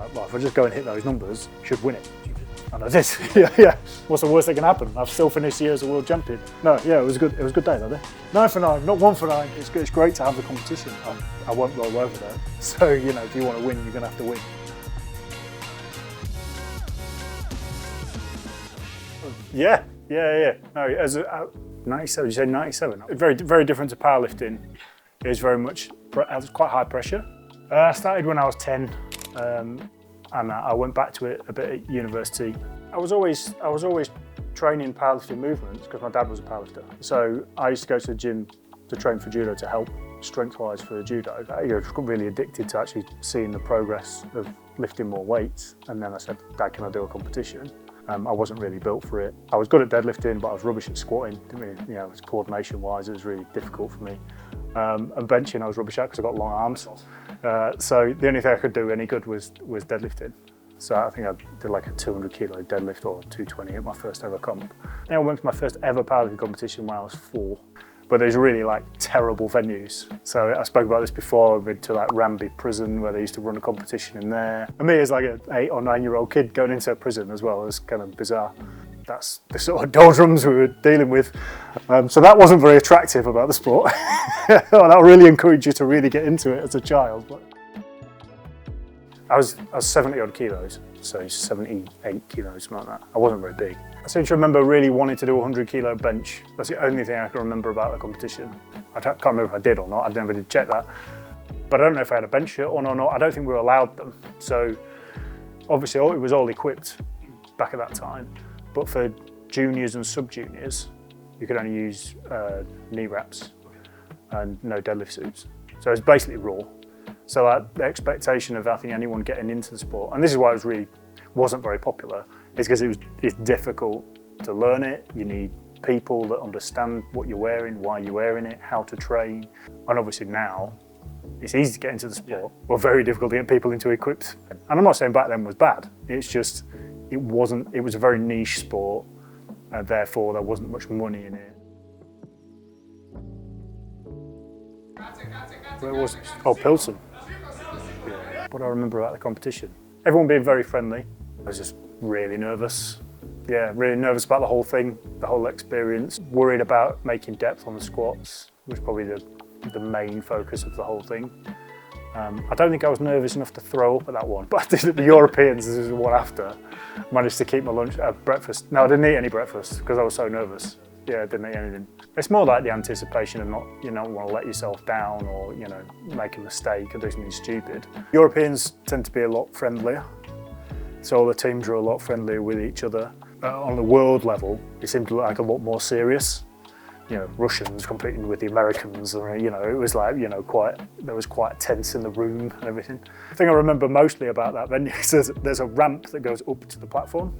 like, well, if I just go and hit those numbers, I should win it. And I did. yeah. What's the worst that can happen? I've still finished the year as a world champion. No, yeah, it was good. It was a good day that day. 9 for 9, not 1 for 9. It's good. It's great to have the competition. I won't roll over there. So you know, if you want to win, you're going to have to win. Yeah. No, as 97. You say 97? Very, very different to powerlifting. It was very much. It was quite high pressure. I started when I was 10. And I went back to it a bit at university. I was always training powerlifting movements because my dad was a powerlifter. So I used to go to the gym to train for judo to help strength-wise for judo. I got really addicted to actually seeing the progress of lifting more weights. And then I said, Dad, can I do a competition? I wasn't really built for it. I was good at deadlifting, but I was rubbish at squatting. Coordination-wise, it was really difficult for me. And benching, I was rubbish at because I got long arms. So the only thing I could do any good was deadlifting. So I think I did like a 200 kilo deadlift or 220 at my first ever comp. I went to my first ever powerlifting competition when I was 4. But there's really like terrible venues. So I spoke about this before. I've been to like Ramby prison where they used to run a competition in there. And me as like an 8 or 9 year old kid going into a prison as well is kind of bizarre. That's the sort of doldrums we were dealing with. So that wasn't very attractive about the sport. And I'll really encourage you to really get into it as a child. But I was 70 odd kilos, so 78 kilos, something like that. I wasn't very big. I seem to remember really wanting to do a 100 kilo bench. That's the only thing I can remember about the competition. I can't remember if I did or not, I never did check that. But I don't know if I had a bench shirt on or not. I don't think we were allowed them. So obviously it was all equipped back at that time. But for juniors and sub-juniors, you could only use knee wraps and no deadlift suits. So it's basically raw. So the expectation of I think anyone getting into the sport, and this is why it wasn't very popular, is because it's difficult to learn it. You need people that understand what you're wearing, why you're wearing it, how to train. And obviously now, it's easy to get into the sport, but very difficult to get people into equipped. And I'm not saying back then was bad, it's just, it was a very niche sport, and therefore there wasn't much money in it. Where was it? Oh, Pilsen. Yeah. What do I remember about the competition? Everyone being very friendly. I was just really nervous. Yeah, really nervous about the whole thing, the whole experience. Worried about making depth on the squats, which was probably the main focus of the whole thing. I don't think I was nervous enough to throw up at that one, but I did at the Europeans, this is the one after. Managed to keep my lunch, breakfast. No, I didn't eat any breakfast because I was so nervous. Yeah, I didn't eat anything. It's more like the anticipation of not, want to let yourself down or, make a mistake or do something stupid. Europeans tend to be a lot friendlier. So all the teams are a lot friendlier with each other. On the world level, it seemed to look like a lot more serious. Russians competing with the Americans, or, it was like, there was quite tense in the room and everything. The thing I remember mostly about that venue is there's a ramp that goes up to the platform.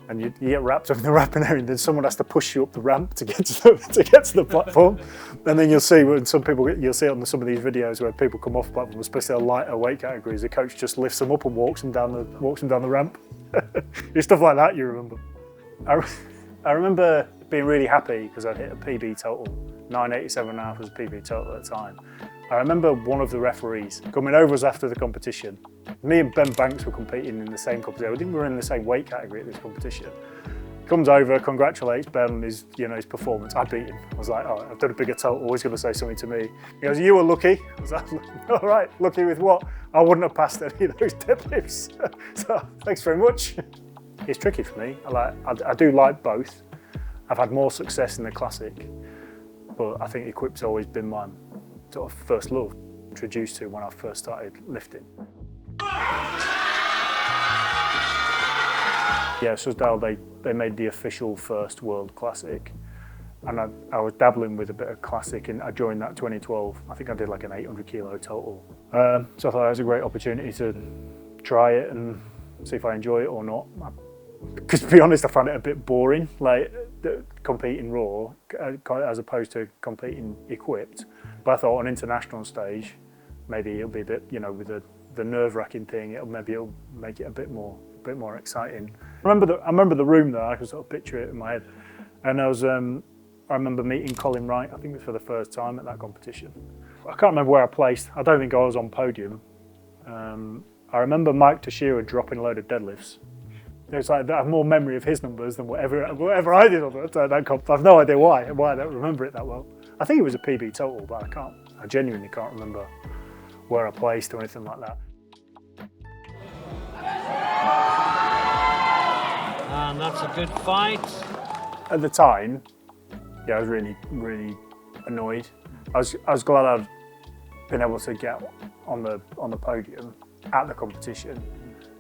And you get wrapped up in the wrapping area, and then someone has to push you up the ramp to get to the platform. And then you'll see on some of these videos where people come off the platform, especially the lighter weight categories, the coach just lifts them up and walks them down the ramp. It's stuff like that you remember. I remember being really happy because I'd hit a PB total. 987.5 was a PB total at the time. I remember one of the referees coming over us after the competition. Me and Ben Banks were competing in the same competition. I think we were in the same weight category at this competition. Comes over, congratulates Ben on his performance. I beat him. I was like, oh, I've done a bigger total, always going to say something to me. He goes, you were lucky. I was like, all right, lucky with what? I wouldn't have passed any of those deadlifts. So thanks very much. It's tricky for me. I do like both. I've had more success in the classic, but I think equip's always been my sort of first love, introduced to when I first started lifting. Yeah, Suzdal, they made the official first World Classic, and I was dabbling with a bit of classic, and I joined that 2012. I think I did like an 800 kilo total. So I thought it was a great opportunity to try it and see if I enjoy it or not. Because to be honest, I found it a bit boring, like competing raw as opposed to competing equipped. But I thought on international stage, maybe it'll be a bit, with the nerve-wracking thing, it'll make it a bit more exciting. I remember the room though. I can sort of picture it in my head. And I remember meeting Colin Wright. I think it was for the first time at that competition. I can't remember where I placed. I don't think I was on podium. I I remember Mike Teixeira dropping a load of deadlifts. It's like I have more memory of his numbers than whatever I did on that comp. I have no idea why I don't remember it that well. I think it was a PB total, but I genuinely can't remember where I placed or anything like that. And that's a good fight. At the time, yeah, I was really, really annoyed. I was glad I'd been able to get on the podium at the competition,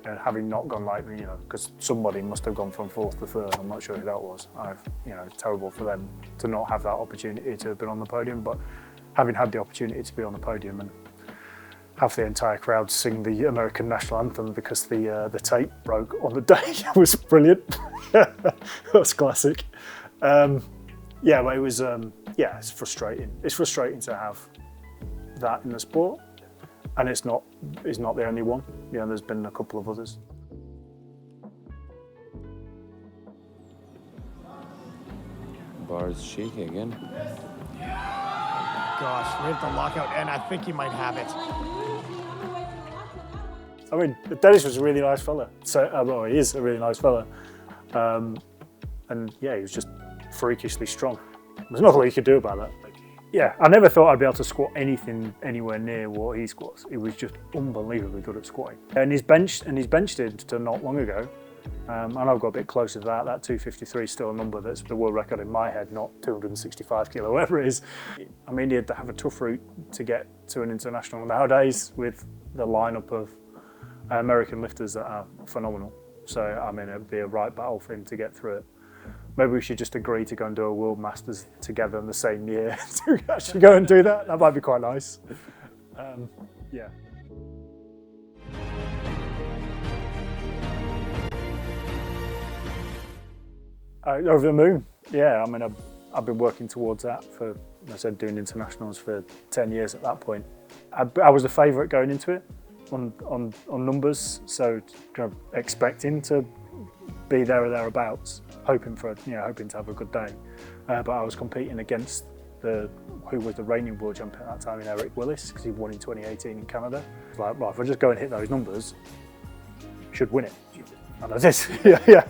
and having not gone like me, because somebody must have gone from 4th to 3rd. I'm not sure who that was. It's terrible for them to not have that opportunity to have been on the podium, but having had the opportunity to be on the podium and have the entire crowd sing the American national anthem because the tape broke on the day was brilliant. That was classic. Yeah, but it was, it's frustrating. It's frustrating to have that in the sport, and it's not the only one. There's been a couple of others. Bar is shaky again. Gosh, right at the lockout, and I think he might have it. I mean, Dennis was a really nice fella. So, he is a really nice fella. And yeah, he was just freakishly strong. There's nothing you could do about that. Yeah, I never thought I'd be able to squat anything anywhere near what he squats. He was just unbelievably good at squatting. And he's benched to not long ago. And I've got a bit closer to that. That 253 is still a number that's the world record in my head, not 265 kilo, whatever it is. I mean, he'd have a tough route to get to an international nowadays with the lineup of American lifters that are phenomenal. So, I mean, it'd be a right battle for him to get through it. Maybe we should just agree to go and do a World Masters together in the same year to actually go and do that. That might be quite nice. Yeah. Over the moon, yeah. I mean, I've been working towards that for, as I said, doing internationals for 10 years at that point. I was the favourite going into it on numbers, so kind of expecting to be there or thereabouts, hoping to have a good day. But I was competing against who was the reigning world champion at that time, in Eric Willis, because he won in 2018 in Canada. I was like, right, if I just go and hit those numbers, I should win it. And I did, yeah.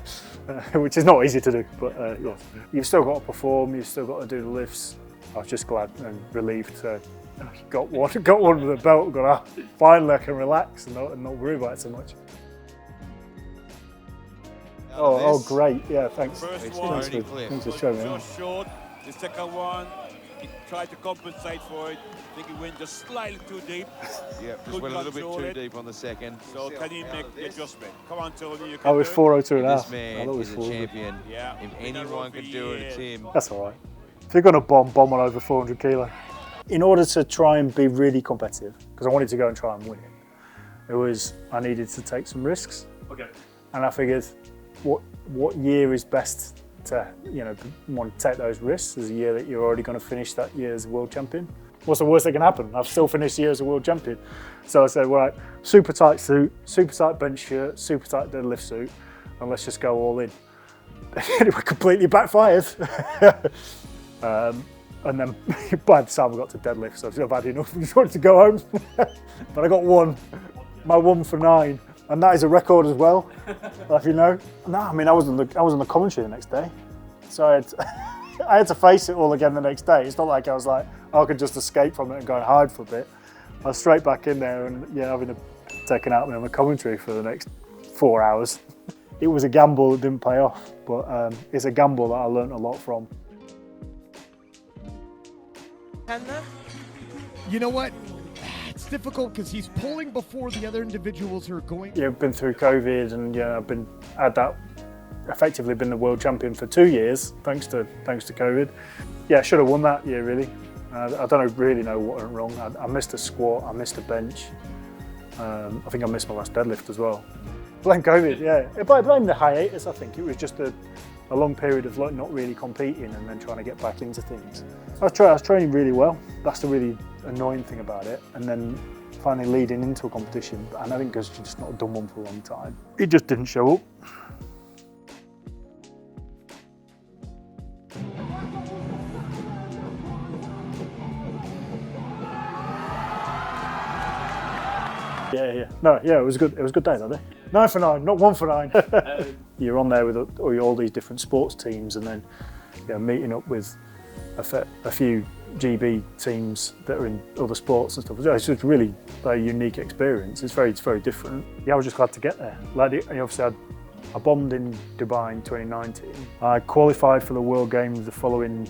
Which is not easy to do, but yeah. You've still got to perform, you've still got to do the lifts. I was just glad and relieved to got one with the belt, finally I can relax and not worry about it so much. Oh, great, yeah, thanks. First one, Thanks for showing me. just short. The second one, he tried to compensate for it. I think he went just slightly too deep. Yeah, just went a little bit too deep on the second. So can he make the adjustment? Come on, Tony, you can I was 402 and a half. This man is a champion. Yeah. If anyone can do it, it's him. That's all right. If you're going to bomb on over 400 kilo. In order to try and be really competitive, because I wanted to go and try and win it, I needed to take some risks. Okay. And I figured, what year is best to want to take those risks? Is a year that you're already going to finish that year as a world champion. What's the worst that can happen? I've still finished the year as a world champion. So I said, right, super tight suit, super tight bench shirt, super tight deadlift suit, and let's just go all in. Anyway, completely backfired. And then by the time I got to deadlift, I was bad enough. I just wanted to go home. But I got my 1 for 9. And that is a record as well, if you know. No, I mean, I was on the commentary the next day. So I had to face it all again the next day. It's not like I was like, I could just escape from it and go and hide for a bit. I was straight back in there and having it taken out of me on the commentary for the next 4 hours. It was a gamble that didn't pay off, but it's a gamble that I learned a lot from. You know what? It's difficult because he's pulling before the other individuals who are going. Yeah, I've been through COVID, and I've effectively been the world champion for 2 years, thanks to COVID. Yeah, I should have won that year really. I don't really know what went wrong. I missed a squat, I missed a bench. I think I missed my last deadlift as well. Blame COVID, yeah. I blame the hiatus. I think it was just a long period of not really competing and then trying to get back into things. I was training really well. That's the really annoying thing about it. And then finally leading into a competition, and I think because you've just not done one for a long time, it just didn't show up. yeah. No, yeah, it was good. It was a good day that day. 9 for 9, not 1 for 9. You're on there with all these different sports teams, and then meeting up with a few GB teams that are in other sports and stuff. It's just really a unique experience. It's very different. Yeah, I was just glad to get there. Like, obviously, I bombed in Dubai in 2019. I qualified for the World Games the following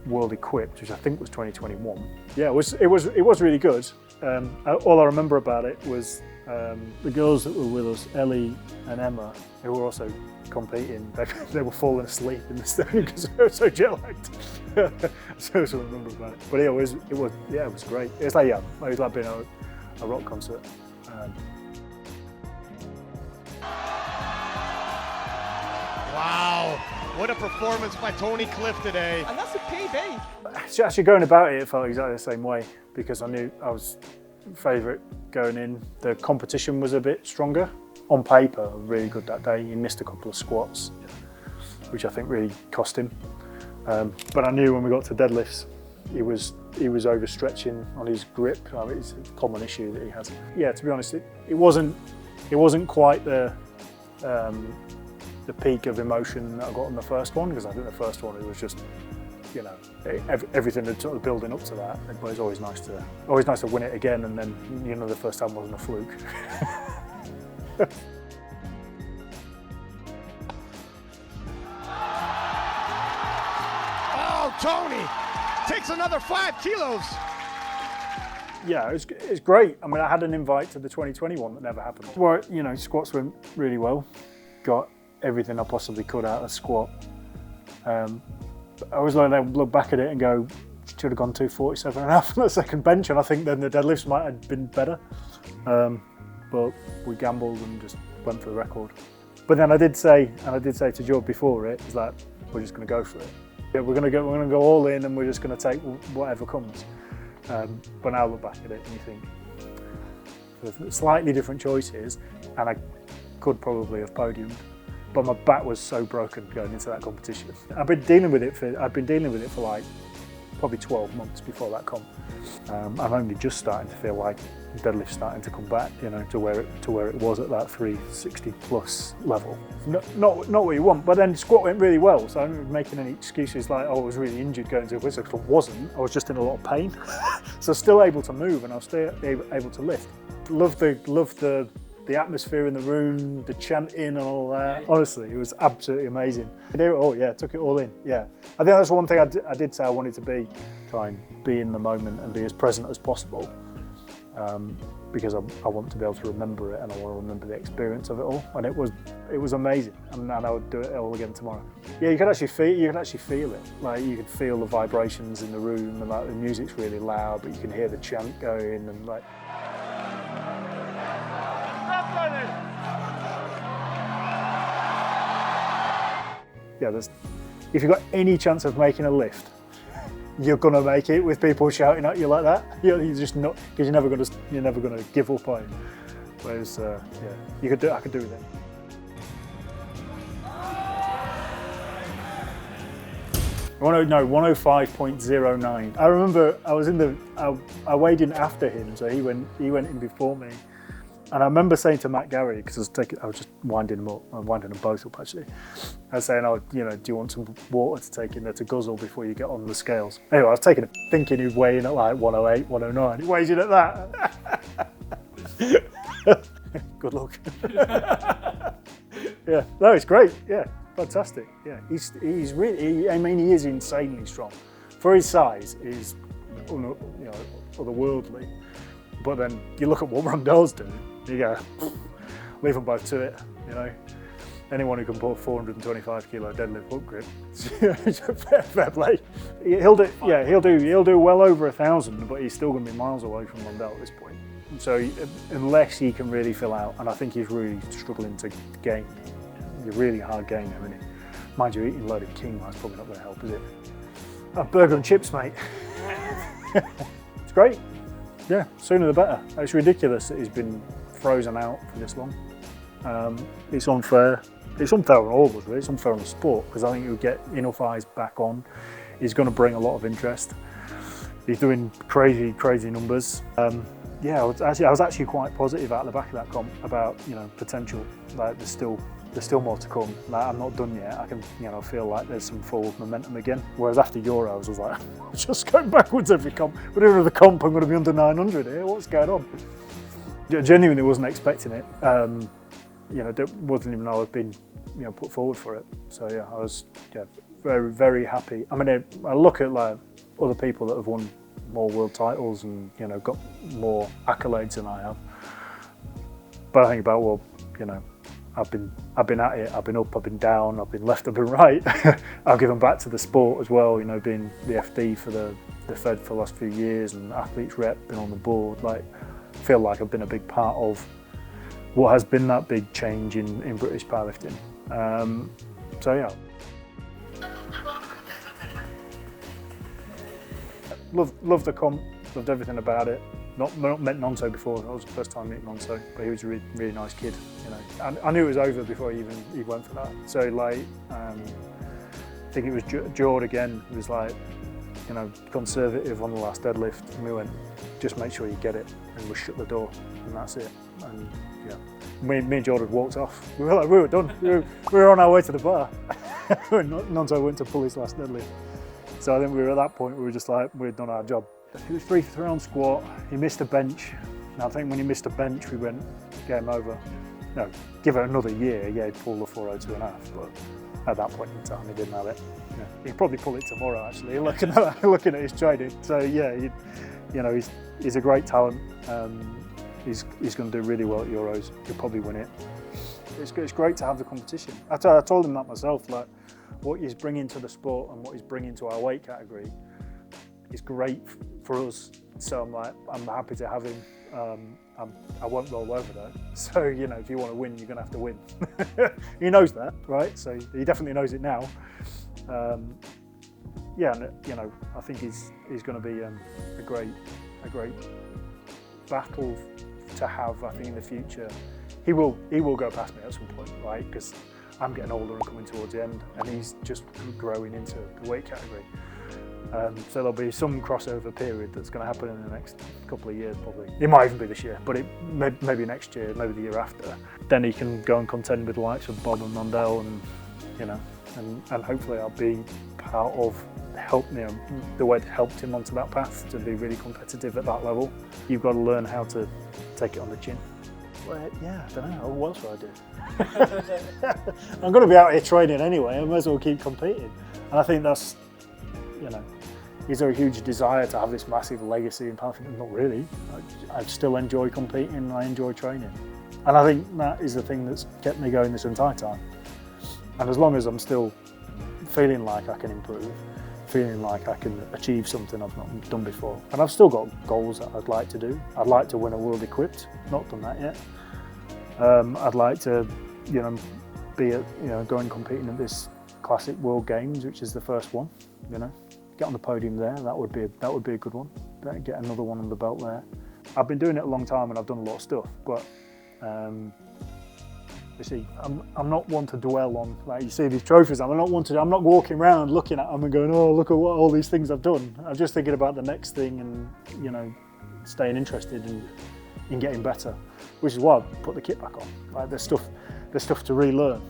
World Equipped, which I think was 2021. Yeah, it was really good. All I remember about it was the girls that were with us, Ellie and Emma, who were also competing, they were falling asleep in the stadium because they were so jet lagged. So that's what I remember about it. But yeah, it was great. It's like, it was like being a rock concert. Wow, what a performance by Tony Cliffe today. And that's a PB. Actually, going about it felt exactly the same way because I knew I was favourite going in. The competition was a bit stronger. On paper, really good that day. He missed a couple of squats, which I think really cost him. But I knew when we got to deadlifts, he was overstretching on his grip. I mean, it's a common issue that he has. Yeah, to be honest, it wasn't quite the peak of emotion that I got on the first one, because I think the first one it was just, everything had sort of building up to that. But it's always nice to win it again, and then the first time wasn't a fluke. Oh, Tony takes another 5 kilos. Yeah, it's great. I mean, I had an invite to the 2021 that never happened. Well, squats went really well. Got everything I possibly could out of squat. I always look back at it and go, should have gone 247.5 on the second bench, and I think then the deadlifts might have been better. But we gambled and just went for the record. But then I did say to George before it, is that we're just going to go for it. Yeah, we're going to go all in, and we're just going to take whatever comes. But now I look back at it and you think, slightly different choices, and I could probably have podiumed. But my back was so broken going into that competition. I've been dealing with it for like probably 12 months before that comp. I'm only just starting to feel like deadlift's starting to come back, to where it was at that 360 plus level. Not what you want, but then squat went really well, so I'm not making any excuses like, oh, I was really injured going to a whistle, because I wasn't. I was just in a lot of pain. So I was still able to move, and I was still able to lift. Love the atmosphere in the room, the chanting and all that. Honestly, it was absolutely amazing. I did it all, took it all in, I think that's one thing I did say I wanted to try and be in the moment and be as present as possible. Because I want to be able to remember it, and I want to remember the experience of it all. And it was amazing, and I would do it all again tomorrow. Yeah, you could actually feel it. Like, you could feel the vibrations in the room, and like the music's really loud, but you can hear the chant going, and like. Yeah, if you've got any chance of making a lift, you're gonna make it with people shouting at you like that. You're just not, because you're never gonna give up on it. Whereas, I could do it then. No, 105.09. I remember I weighed in after him, so he went in before me. And I remember saying to Matt Gary, because I was just winding him up, winding them both up actually. I was saying, do you want some water to take in there to guzzle before you get on the scales? Anyway, I was thinking he'd weigh in at like 108, 109. He weighs in at that. Good luck. Yeah, no, it's great. Yeah, fantastic. Yeah, he's really. He is insanely strong for his size. He's otherworldly. But then you look at what Rondell's doing. You go, leave them both to it. Anyone who can pull a 425 kilo deadlift hook grip, fair play. He'll do well over 1,000, but he's still going to be miles away from Rondell at this point. So unless he can really fill out, and I think he's really struggling to gain. He's a really hard gainer, isn't he? Mind you, eating a load of quinoa is probably not going to help, is it? Burger and chips, mate. It's great. Yeah, sooner the better. It's ridiculous that he's been frozen out for this long. It's unfair. It's unfair on all of us, really. It's unfair on the sport, because I think you'll get enough eyes back on. He's going to bring a lot of interest. He's doing crazy numbers. Yeah, I was actually quite positive at the back of that comp about, you know, potential. Like there's still more to come. Like, I'm not done yet. I can, you know, feel like there's some forward momentum again. Whereas after Euros, I was like, just going backwards every comp. But every other comp, I'm going to be under 900 here. What's going on? Genuinely wasn't expecting it. You know, wasn't even know I'd been, you know, put forward for it. So yeah, I was very, very happy. I mean, I look at like other people that have won more world titles and, you know, got more accolades than I have. But I think about, well, you know, I've been at it, I've been up, I've been down, I've been left, I've been right. I've given back to the sport as well, you know, being the FD for the Fed for the last few years and athletes rep, been on the board. Like, I feel like I've been a big part of what has been that big change in British powerlifting. So yeah. Loved the comp, loved everything about it. Not met Nonto before. That was the first time meeting Nonto, but he was a really, really nice kid. You know, I knew it was over before he went for that. So like, I think it was Jord again. He was like, you know, conservative on the last deadlift, and we went, just make sure you get it, and we shut the door, and that's it. And yeah, me and Jord had walked off. We were done. we were on our way to the bar when Nonto went to pull his last deadlift. So I think we were at that point. We were just like, we'd done our job. It was 3 for 3 on squat. He missed a bench. And I think when he missed a bench, we went, game over. No, give it another year. Yeah, he'd pull the 402.5. But at that point in time, he didn't have it. Yeah. He'd probably pull it tomorrow, actually, looking at his training. So yeah, you know, he's a great talent. He's going to do really well at Euros. He'll probably win it. It's great to have the competition. I told him that myself. Like, what he's bringing to the sport and what he's bringing to our weight category is great for us. So I'm like, I'm happy to have him. I won't roll over though. So, you know, if you want to win, you're going to have to win. He knows that, right? So he definitely knows it now. Yeah, and you know, I think he's going to be a great battle to have. I think in the future, he will go past me at some point, right? Because I'm getting older and coming towards the end, and he's just growing into the weight category. So there'll be some crossover period that's going to happen in the next couple of years, probably. It might even be this year, but maybe next year, maybe the year after. Then he can go and contend with the likes of Bob and Mondell, and you know, and hopefully I'll be part of the way it helped him onto that path to be really competitive at that level. You've got to learn how to take it on the chin. Well, yeah, I don't know. What else would I do? I'm going to be out here training anyway. I might as well keep competing. And I think that's, you know, is there a huge desire to have this massive legacy in powerlifting? Not really. I still enjoy competing and I enjoy training. And I think that is the thing that's kept me going this entire time. And as long as I'm still feeling like I can improve, feeling like I can achieve something I've not done before. And I've still got goals that I'd like to do. I'd like to win a world equipped, not done that yet. I'd like to, you know, going competing at this Classic World Games, which is the first one, you know. Get on the podium there, that would be a good one. Get another one on the belt there. I've been doing it a long time and I've done a lot of stuff, but you see, I'm not one to dwell on, like you see these trophies, I'm not walking around looking at them and going, oh, look at what all these things I've done. I'm just thinking about the next thing and, you know, staying interested in getting better, which is why I put the kit back on. Like there's stuff to relearn.